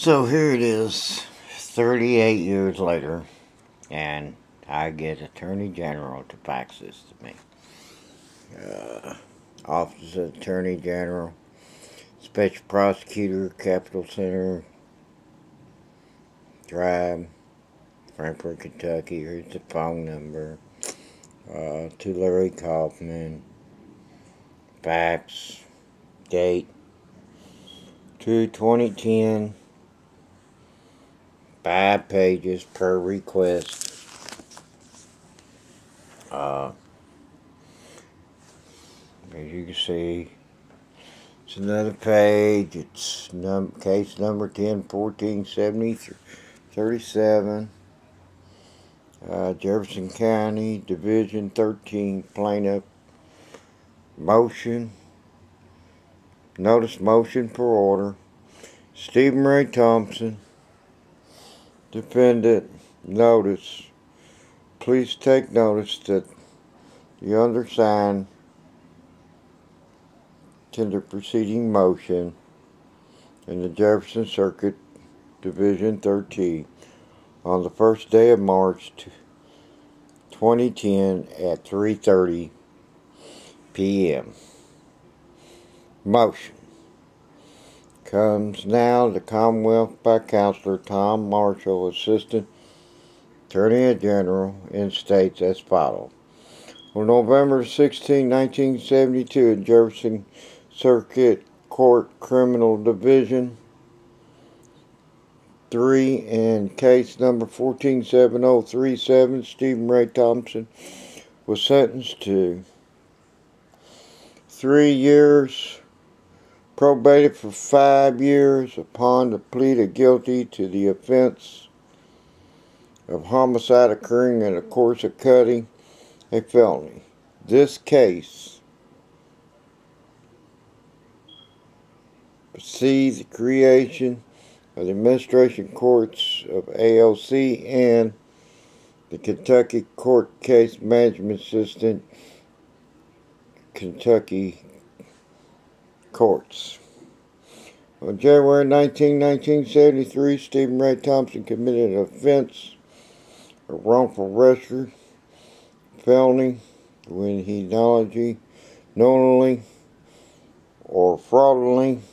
So here it is, 38 years later, and I get Attorney General to fax this to me. Office of Attorney General, Special Prosecutor, Capitol Center, Drive, Frankfort, Kentucky. Here's the phone number. To Larry Kaufman. Fax. Date. 2/2010. 5 pages per request. As you can see, it's another page. It's case number 10-14-70-37. Jefferson County, Division 13, plaintiff. Motion. Notice motion for order. Stephen Ray Thompson. Defendant. Notice. Please take notice that the undersigned tender proceeding motion in the Jefferson Circuit, Division 13, on the first day of March 2010 at 3:30 p.m. Motion. Comes now the Commonwealth by Counselor Tom Marshall, Assistant Attorney General, and states as follows. On November 16, 1972, in Jefferson Circuit Court Criminal Division 3 and case number 147037, Stephen Ray Thompson was sentenced to 3 years, probated for 5 years upon the plea of guilty to the offense of homicide occurring in the course of cutting a felony. This case sees the creation of the administration courts of ALC and the Kentucky Court Case Management System, Kentucky Courts. On January 19, 1973, Stephen Ray Thompson committed an offense of wrongful arrest, felony, when he knowingly or fraudulently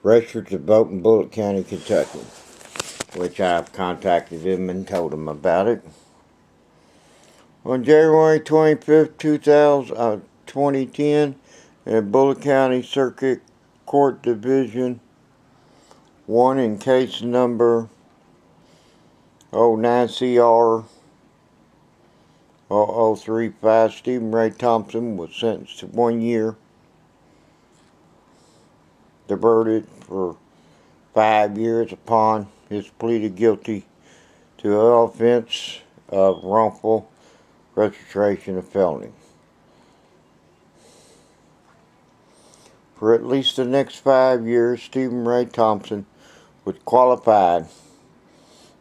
registered to vote in Bullitt County, Kentucky, which I've contacted him and told him about it. On January 25th, 2010, in Bullitt County Circuit Court Division 1 in case number 09CR 0035, Stephen Ray Thompson was sentenced to 1 year. The verdict for 5 years upon his plea to guilty to the offense of wrongful registration of felony. For at least the next 5 years, Stephen Ray Thompson was qualified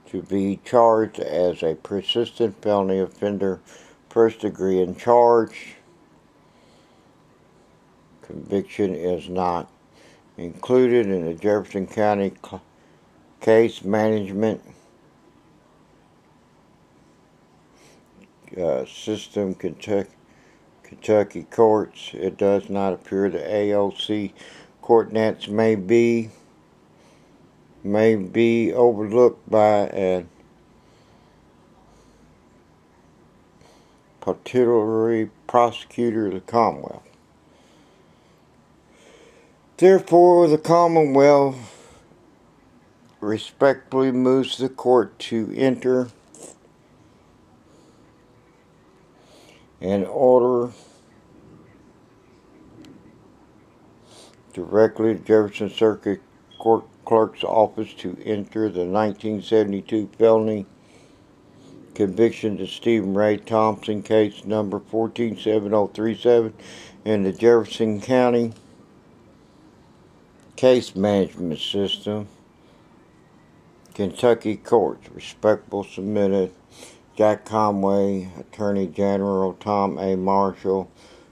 to be charged as a persistent felony offender, first degree in charge. Conviction is not included in the Jefferson County Case Management System, Kentucky Courts. It does not appear the AOC court nets may be overlooked by an particular prosecutor of the Commonwealth. Therefore, the Commonwealth respectfully moves the court to enter an order directly to Jefferson Circuit Court Clerk's Office to enter the 1972 felony conviction to Stephen Ray Thompson, case number 147037, in the Jefferson County Case Management System, Kentucky Courts. Respectful submitted, Jack Conway, Attorney General, Tom A. Marshall,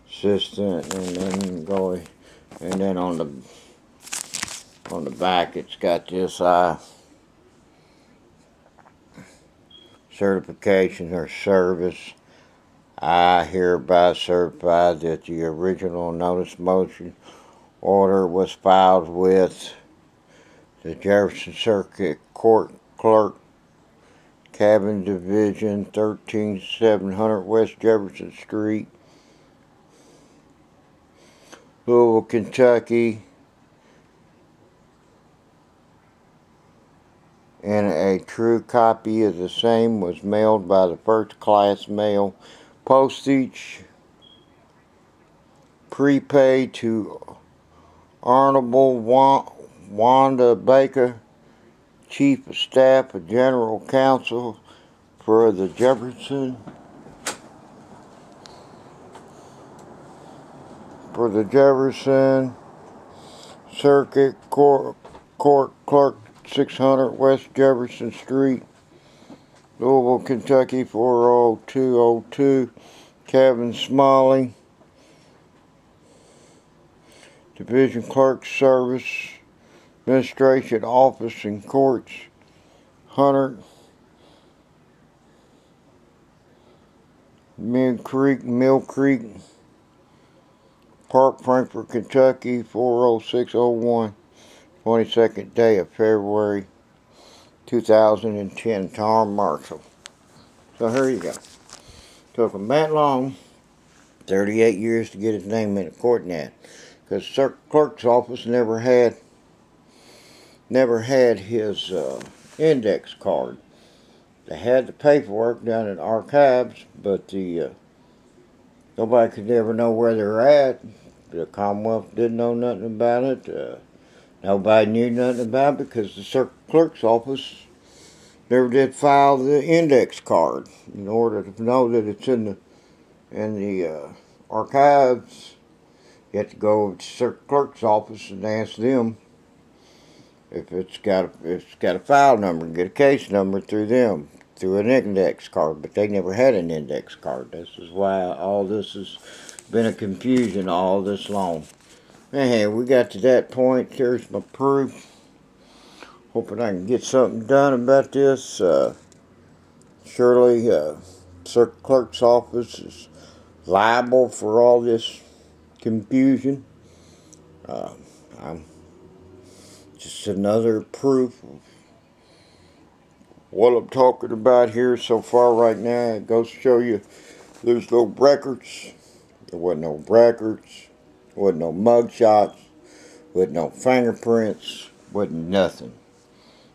Assistant, and then on the On the back it's got this certification or service. I hereby certify that the original notice motion order was filed with the Jefferson Circuit Court Clerk, Cabin Division, 13700 West Jefferson Street, Louisville, Kentucky, and a true copy of the same was mailed by the first class mail. Postage prepaid to Honorable Wanda Baker, Chief of Staff of General Counsel for the Jefferson Circuit Court Clerk, 600 West Jefferson Street, Louisville, Kentucky, 40202. Kevin Smalley, Division Clerk Service, Administration Office and Courts, 100 Mill Creek, Park, Frankfort, Kentucky, 40601. 22nd day of February 2010. Tom Marshall. So here you go. Took him that long, 38 years, to get his name in the court net, because the clerk's office never had his index card. They had the paperwork down in archives, but nobody could ever know where they're at. The Commonwealth didn't know nothing about it. Nobody knew nothing about it because the circuit clerk's office never did file the index card. In order to know that it's in the archives, you have to go to the circuit clerk's office and ask them if it's got a file number and get a case number through them, through an index card. But they never had an index card. This is why all this has been a confusion all this long. Anyhow, we got to that point. Here's my proof. Hoping I can get something done about this. Surely, circuit clerk's office is liable for all this confusion. I'm just another proof of what I'm talking about here so far right now. It goes to show you there's no records. There wasn't no records. There wasn't no mug shots. There wasn't no fingerprints. Wasn't nothing.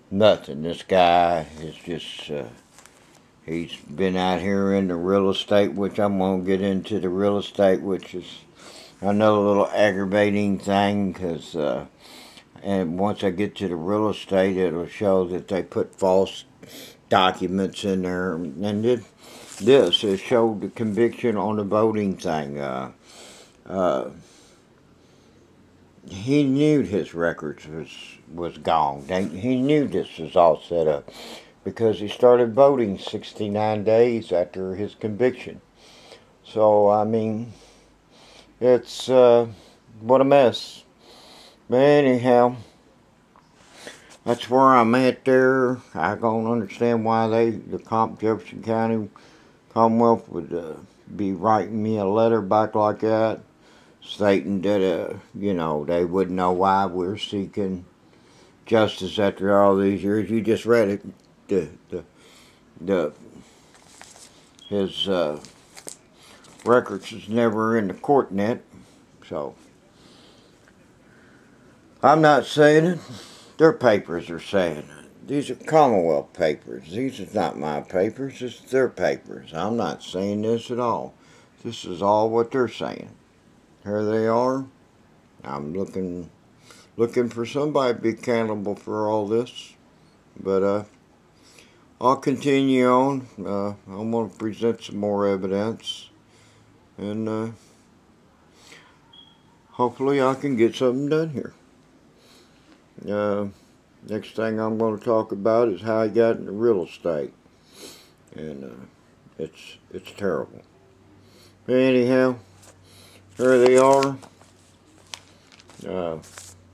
Nothing. This guy is just, he's been out here in the real estate, which I'm going to get into the real estate, which is another little aggravating thing, because, and once I get to the real estate, it'll show that they put false documents in there. And it showed the conviction on the voting thing. He knew his records was gone. He knew this was all set up because he started voting 69 days after his conviction. So, I mean, it's, what a mess. But anyhow, that's where I'm at there. I don't understand why the Jefferson County Commonwealth would be writing me a letter back like that, stating that, you know, they wouldn't know why we're seeking justice after all these years. You just read it. His records is never in the court net. So, I'm not saying it. Their papers are saying it. These are Commonwealth papers. These are not my papers. It's their papers. I'm not saying this at all. This is all what they're saying. Here they are. I'm looking for somebody to be accountable for all this. But I'll continue on. I'm going to present some more evidence. And hopefully I can get something done here. Next thing I'm going to talk about is how I got into real estate. And it's terrible. But anyhow, here they are.